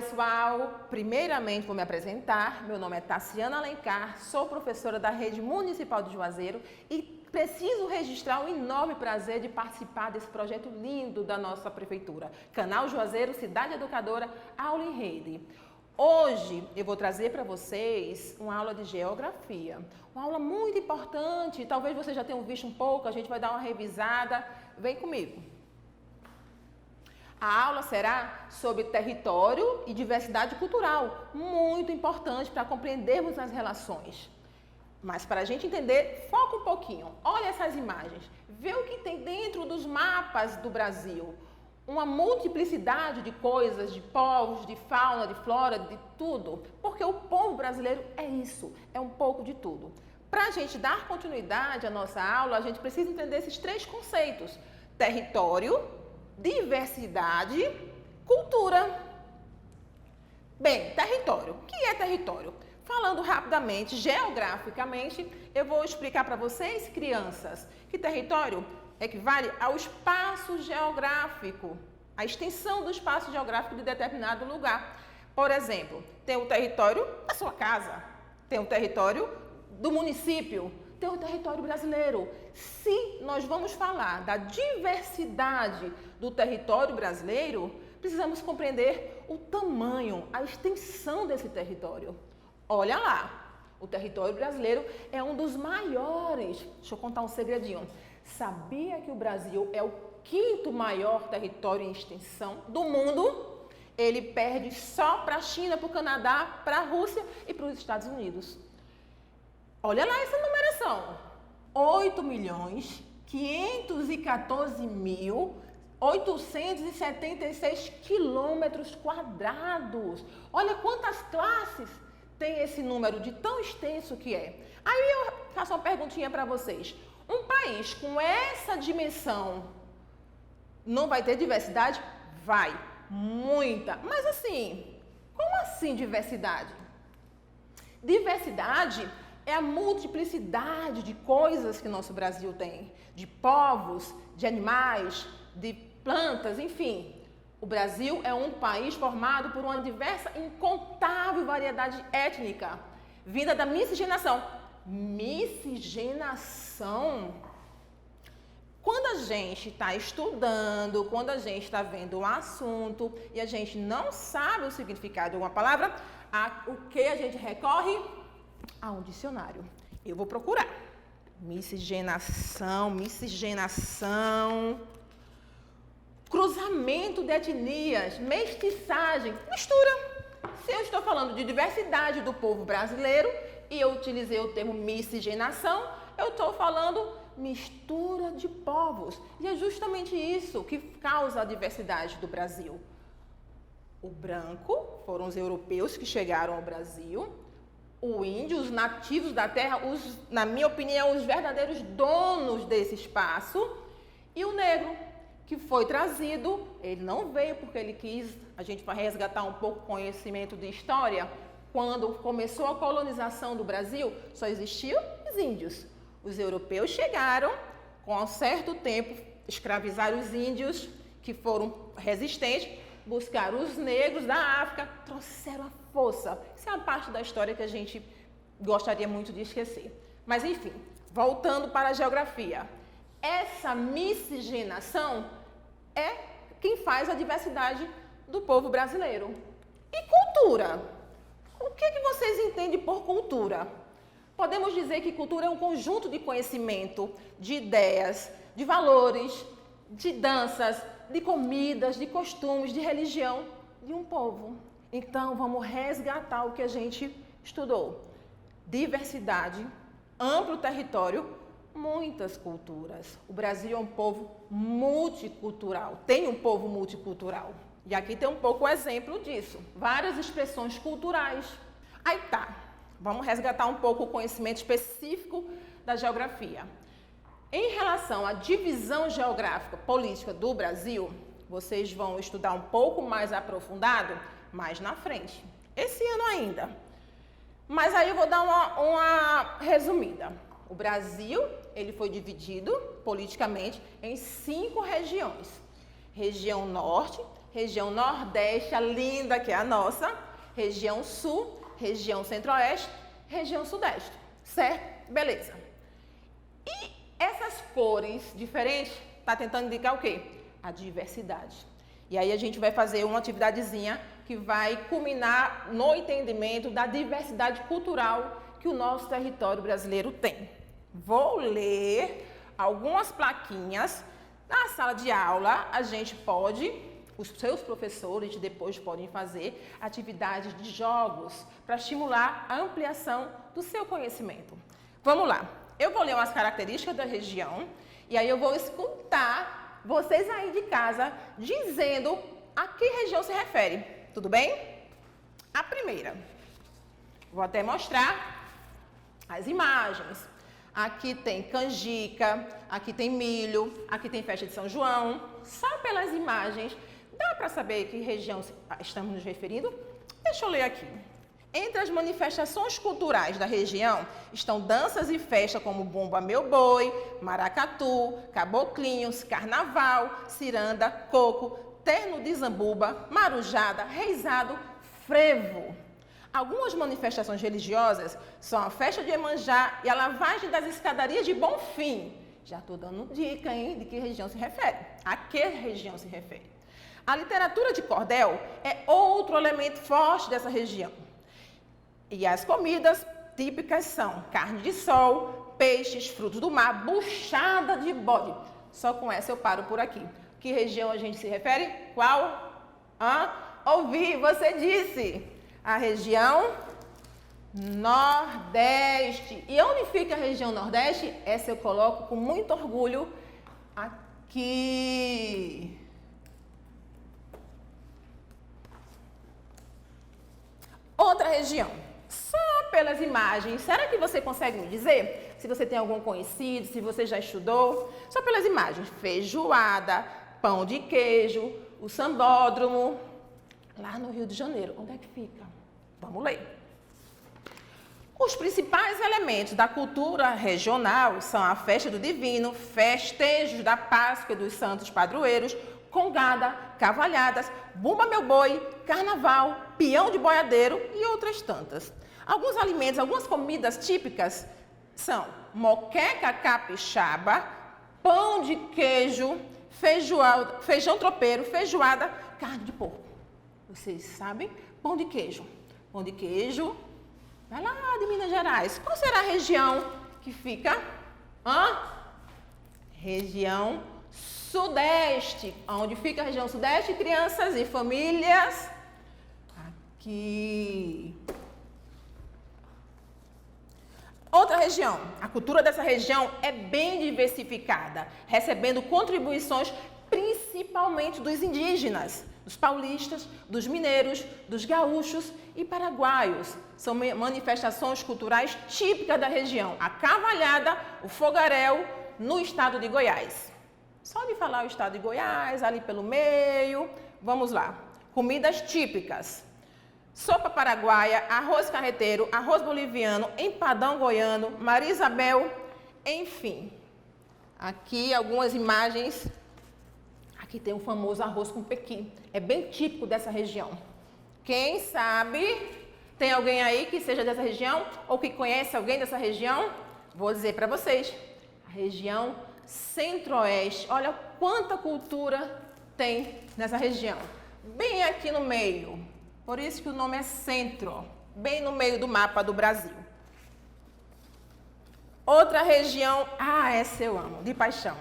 pessoal, primeiramente vou me apresentar, meu nome é Tassiana Alencar, sou professora da Rede Municipal de Juazeiro e preciso registrar o enorme prazer de participar desse projeto lindo da nossa prefeitura, Canal Juazeiro, Cidade Educadora, Aula em Rede. Hoje eu vou trazer para vocês uma aula de geografia, uma aula muito importante, talvez vocês já tenham visto um pouco, a gente vai dar uma revisada, vem comigo. A aula será sobre território e diversidade cultural, muito importante para compreendermos as relações. Mas para a gente entender, foca um pouquinho, olha essas imagens, vê o que tem dentro dos mapas do Brasil. Uma multiplicidade de coisas, de povos, de fauna, de flora, de tudo. Porque o povo brasileiro é isso, é um pouco de tudo. Para a gente dar continuidade à nossa aula, a gente precisa entender esses três conceitos: território, diversidade, cultura. Bem, território. O que é território? Falando rapidamente, geograficamente, eu vou explicar para vocês, crianças, que território equivale ao espaço geográfico, a extensão do espaço geográfico de determinado lugar. Por exemplo, tem o território da sua casa, tem o território do município, tem o território brasileiro. Se nós vamos falar da diversidade do território brasileiro, precisamos compreender o tamanho, a extensão desse território. Olha lá, o território brasileiro é um dos maiores. Deixa eu contar um segredinho. Sabia que o Brasil é o quinto maior território em extensão do mundo? Ele perde só para a China, para o Canadá, para a Rússia e para os Estados Unidos. Olha lá essa numeração. 8.514.876 quilômetros quadrados. Olha quantas classes tem esse número de tão extenso que é. Aí eu faço uma perguntinha para vocês. Um país com essa dimensão não vai ter diversidade? Vai, muita. Mas assim, como assim diversidade? Diversidade é a multiplicidade de coisas que nosso Brasil tem, de povos, de animais, de plantas, enfim. O Brasil é um país formado por uma diversa, incontável variedade étnica, vinda da miscigenação. Miscigenação? Quando a gente está estudando, quando a gente está vendo um assunto e a gente não sabe o significado de uma palavra, o que a gente recorre? A um dicionário. Eu vou procurar. Miscigenação. Cruzamento de etnias, mestiçagem, mistura. Se eu estou falando de diversidade do povo brasileiro e eu utilizei o termo miscigenação, eu estou falando mistura de povos. E é justamente isso que causa a diversidade do Brasil. O branco foram os europeus que chegaram ao Brasil. O índio, os nativos da terra, na minha opinião, os verdadeiros donos desse espaço. E o negro, que foi trazido, ele não veio porque ele quis, a gente vai resgatar um pouco o conhecimento de história. Quando começou a colonização do Brasil, só existiam os índios. Os europeus chegaram, com um certo tempo, escravizaram os índios, que foram resistentes, buscaram os negros da África, trouxeram a força. Isso é uma parte da história que a gente gostaria muito de esquecer. Mas, enfim, voltando para a geografia. Essa miscigenação é quem faz a diversidade do povo brasileiro. E cultura? O que vocês entendem por cultura? Podemos dizer que cultura é um conjunto de conhecimento, de ideias, de valores, de danças, de comidas, de costumes, de religião de um povo. Então, vamos resgatar o que a gente estudou. Diversidade, amplo território, muitas culturas. O Brasil é um povo multicultural, tem um povo multicultural. E aqui tem um pouco o exemplo disso. Várias expressões culturais. Aí tá, vamos resgatar um pouco o conhecimento específico da geografia. Em relação à divisão geográfica política do Brasil, vocês vão estudar um pouco mais aprofundado mais na frente, esse ano ainda. Mas aí eu vou dar uma resumida. O Brasil, ele foi dividido politicamente em 5 regiões. Região Norte, região Nordeste, a linda que é a nossa, região Sul, região Centro-Oeste, região Sudeste, certo? Beleza. E essas cores diferentes tá tentando indicar o quê? A diversidade. E aí a gente vai fazer uma atividadezinha que vai culminar no entendimento da diversidade cultural que o nosso território brasileiro tem. Vou ler algumas plaquinhas. Na sala de aula, a gente pode, os seus professores depois podem fazer atividades de jogos para estimular a ampliação do seu conhecimento. Vamos lá. Eu vou ler umas características da região e aí eu vou escutar vocês aí de casa dizendo a que região se refere. Tudo bem? A primeira. Vou até mostrar as imagens. Aqui tem canjica, aqui tem milho, aqui tem festa de São João. Só pelas imagens, dá para saber que região estamos nos referindo? Deixa eu ler aqui. Entre as manifestações culturais da região estão danças e festas como Bumba Meu Boi, Maracatu, Caboclinhos, Carnaval, Ciranda, Coco, Terno de Zambuba, Marujada, Reisado, Frevo. Algumas manifestações religiosas são a festa de Iemanjá e a lavagem das escadarias de Bonfim. Já estou dando dica, hein, de que região se refere. A que região se refere? A literatura de cordel é outro elemento forte dessa região. E as comidas típicas são carne de sol, peixes, frutos do mar, buchada de bode. Só com essa eu paro por aqui. Que região a gente se refere? Qual? Ouvi, você disse. A região Nordeste. E onde fica a região Nordeste? Essa eu coloco com muito orgulho aqui. Outra região. Só pelas imagens. Será que você consegue me dizer? Se você tem algum conhecido, se você já estudou. Só pelas imagens. Feijoada, pão de queijo, o sambódromo. Lá no Rio de Janeiro. Onde é que fica? Vamos ler. Os principais elementos da cultura regional são a festa do divino, festejos da Páscoa e dos santos padroeiros, congada, cavalhadas, bumba meu boi, carnaval, peão de boiadeiro e outras tantas. Alguns alimentos, algumas comidas típicas são moqueca capixaba, pão de queijo, feijão tropeiro, feijoada, carne de porco. Vocês sabem? Pão de queijo. Pão de queijo, vai lá de Minas Gerais. Qual será a região que fica? Região Sudeste. Onde fica a região Sudeste, crianças e famílias? Aqui. Outra região. A cultura dessa região é bem diversificada, recebendo contribuições principalmente dos indígenas, dos paulistas, dos mineiros, dos gaúchos e paraguaios. São manifestações culturais típicas da região. A cavalhada, o fogaréu, no estado de Goiás. Só de falar o estado de Goiás, ali pelo meio. Vamos lá. Comidas típicas. Sopa paraguaia, arroz carreteiro, arroz boliviano, empadão goiano, Maria Isabel, enfim. Aqui algumas imagens. Aqui tem o famoso arroz com pequi. É bem típico dessa região. Quem sabe, tem alguém aí que seja dessa região ou que conhece alguém dessa região? Vou dizer para vocês. A região Centro-Oeste. Olha quanta cultura tem nessa região. Bem aqui no meio. Por isso que o nome é Centro. Bem no meio do mapa do Brasil. Outra região, essa eu amo, de paixão.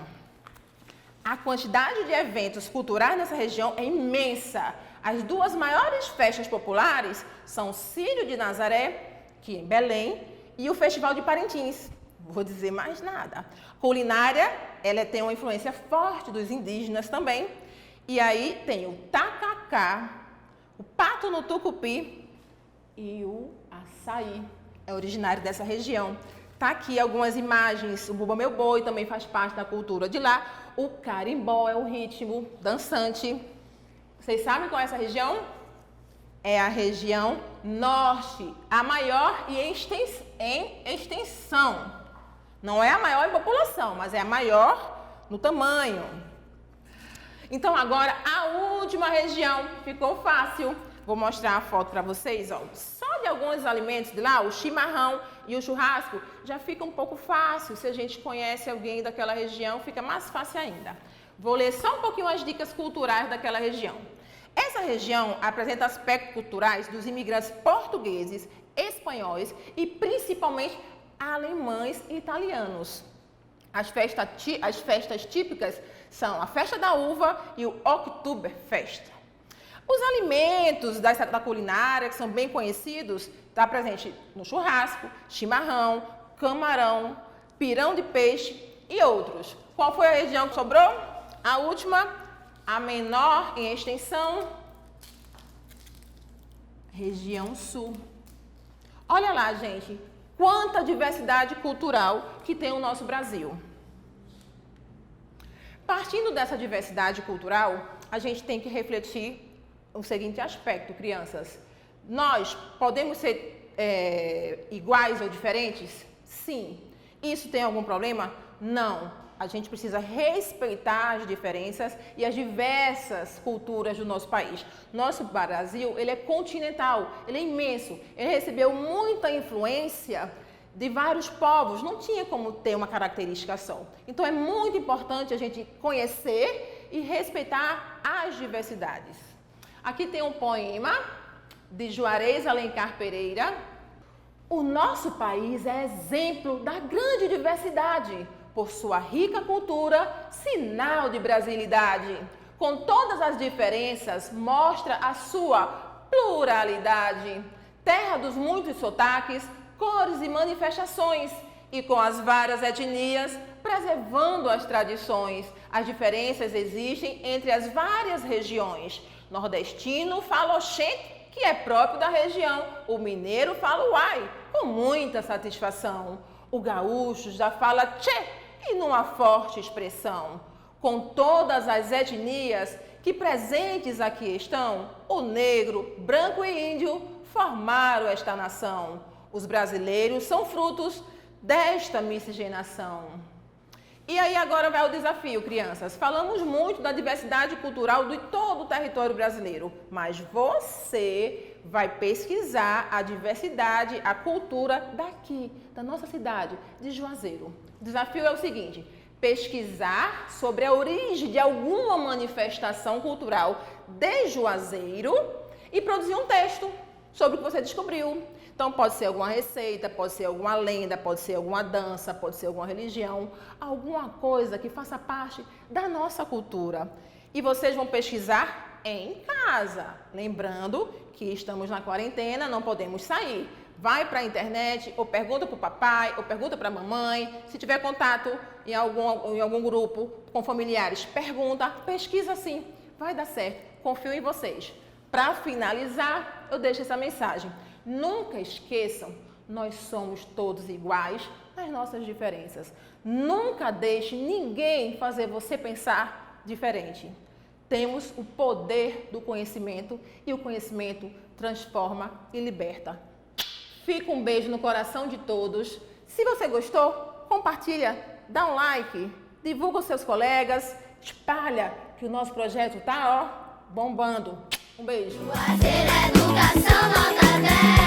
A quantidade de eventos culturais nessa região é imensa. As duas maiores festas populares são o Círio de Nazaré, que é em Belém, e o Festival de Parintins. Não vou dizer mais nada. Culinária, ela tem uma influência forte dos indígenas também. E aí tem o tacacá, o pato no tucupi e o açaí. É originário dessa região. Tá aqui algumas imagens. O Bumba Meu Boi também faz parte da cultura de lá. O carimbó é o ritmo dançante. Vocês sabem qual é essa região? É a região norte, a maior em extensão. Não é a maior em população, mas é a maior no tamanho. Então agora a última região, ficou fácil. Vou mostrar a foto para vocês, ó. Só de alguns alimentos de lá, o chimarrão e o churrasco, já fica um pouco fácil. Se a gente conhece alguém daquela região, fica mais fácil ainda. Vou ler só um pouquinho as dicas culturais daquela região. Essa região apresenta aspectos culturais dos imigrantes portugueses, espanhóis e principalmente alemães e italianos. As festas típicas são a festa da uva e o Oktoberfest. Os alimentos da culinária, que são bem conhecidos, está presente no churrasco, chimarrão, camarão, pirão de peixe e outros. Qual foi a região que sobrou? A última, a menor em extensão, região sul. Olha lá, gente, quanta diversidade cultural que tem o nosso Brasil. Partindo dessa diversidade cultural, a gente tem que refletir o seguinte aspecto, crianças. Nós podemos ser iguais ou diferentes? Sim. Isso tem algum problema? Não. A gente precisa respeitar as diferenças e as diversas culturas do nosso país. Nosso Brasil, ele é continental, ele é imenso. Ele recebeu muita influência de vários povos, não tinha como ter uma característica só. Então é muito importante a gente conhecer e respeitar as diversidades. Aqui tem um poema de Juarez Alencar Pereira. O nosso país é exemplo da grande diversidade, por sua rica cultura, sinal de brasilidade. Com todas as diferenças, mostra a sua pluralidade. Terra dos muitos sotaques, cores e manifestações, e com as várias etnias, preservando as tradições. As diferenças existem entre as várias regiões. Nordestino fala oxente, que é próprio da região. O mineiro fala uai, com muita satisfação. O gaúcho já fala tchê, e numa forte expressão. Com todas as etnias que presentes aqui estão, o negro, branco e índio formaram esta nação. Os brasileiros são frutos desta miscigenação. E aí agora vai o desafio, crianças. Falamos muito da diversidade cultural de todo o território brasileiro, mas você vai pesquisar a diversidade, a cultura daqui, da nossa cidade, de Juazeiro. O desafio é o seguinte: pesquisar sobre a origem de alguma manifestação cultural de Juazeiro e produzir um texto sobre o que você descobriu. Então pode ser alguma receita, pode ser alguma lenda, pode ser alguma dança, pode ser alguma religião, alguma coisa que faça parte da nossa cultura. E vocês vão pesquisar em casa, lembrando que estamos na quarentena, não podemos sair. Vai para a internet, ou pergunta para o papai, ou pergunta para a mamãe. Se tiver contato em algum grupo com familiares, pergunta, pesquisa sim, vai dar certo. Confio em vocês. Para finalizar, eu deixo essa mensagem. Nunca esqueçam, nós somos todos iguais nas nossas diferenças. Nunca deixe ninguém fazer você pensar diferente. Temos o poder do conhecimento e o conhecimento transforma e liberta. Fica um beijo no coração de todos. Se você gostou, compartilha, dá um like, divulga os seus colegas, espalha que o nosso projeto tá, ó, bombando. Um beijo. Juazeiro Educação Nota 10.